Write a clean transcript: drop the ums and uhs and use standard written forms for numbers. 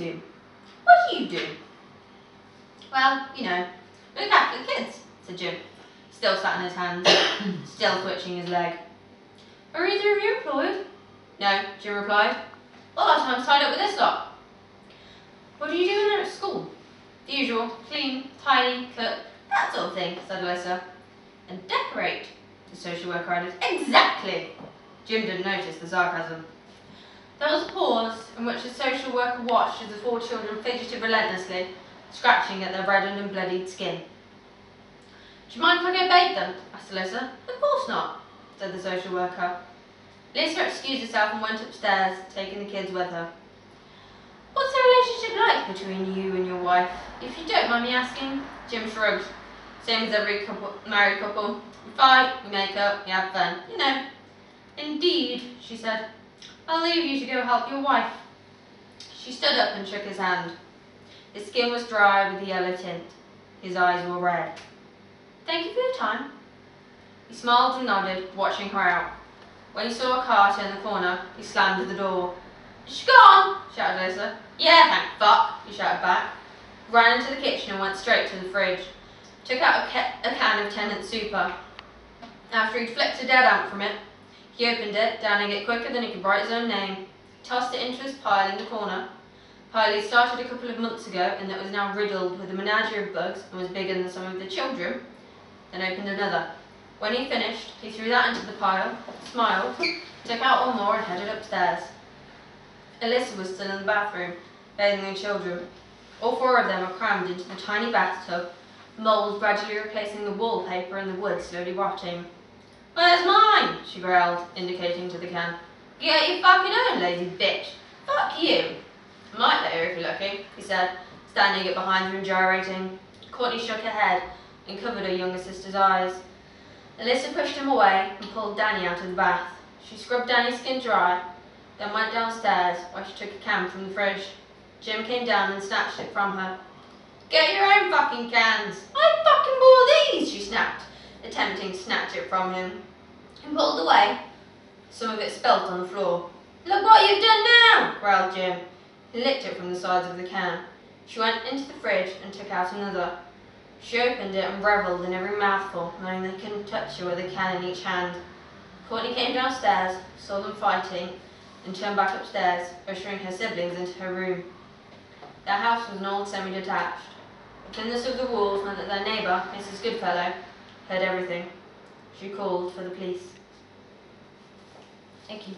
to. What do you do? Well, you know, look after the kids, said Jim, still sat on his hands, still twitching his leg. Are either of you employed? No, Jim replied. Well, last time tied up with this lot. What are you doing at school? The usual, clean, tidy, cook, that sort of thing, said Alyssa. And decorate, the social worker added. Exactly! Jim didn't notice the sarcasm. There was a pause in which the social worker watched as the 4 children fidgeted relentlessly, scratching at their reddened and bloodied skin. Do you mind if I go bathe them? Asked Alyssa. Of course not, said the social worker. Alyssa excused herself and went upstairs, taking the kids with her. What's the relationship like between you and your wife? If you don't mind me asking. Jim shrugged. Same as every married couple. We fight, we make up, we have fun, you know. Indeed, she said. I'll leave you to go help your wife. She stood up and shook his hand. His skin was dry with a yellow tint. His eyes were red. Thank you for your time. He smiled and nodded, watching her out. When he saw a car turn the corner, he slammed the door. Is she gone? Shouted Alyssa. Yeah, thank fuck, he shouted back. He ran into the kitchen and went straight to the fridge. Took out a can of Tennant Super. After he'd flicked a dead ant from it, he opened it, downing it quicker than he could write his own name. He tossed it into his pile in the corner. Pile he started a couple of months ago and that was now riddled with a menagerie of bugs and was bigger than some of the children. Then opened another. When he finished, he threw that into the pile, smiled, took out one more and headed upstairs. Alyssa was still in the bathroom, bathing the children. All 4 of them were crammed into the tiny bathtub, mould gradually replacing the wallpaper and the wood slowly rotting. Where's mine? She growled, indicating to the can. Get your fucking own, lazy bitch. Fuck you. Might later if you're lucky, he said, standing up behind her and gyrating. Courtney shook her head and covered her younger sister's eyes. Alyssa pushed him away and pulled Danny out of the bath. She scrubbed Danny's skin dry, then went downstairs where she took a can from the fridge. Jim came down and snatched it from her. Get your own fucking cans. I fucking bought these, she snapped, attempting to snatch it from him. He pulled away. Some of it spilt on the floor. Look what you've done now, growled Jim. He licked it from the sides of the can. She went into the fridge and took out another. She opened it and revelled in every mouthful, knowing they couldn't touch her with a can in each hand. Courtney came downstairs, saw them fighting, and turned back upstairs, ushering her siblings into her room. Their house was an old semi-detached. The thinness of the walls meant that their neighbour, Mrs. Goodfellow, heard everything. She called for the police. Thank you.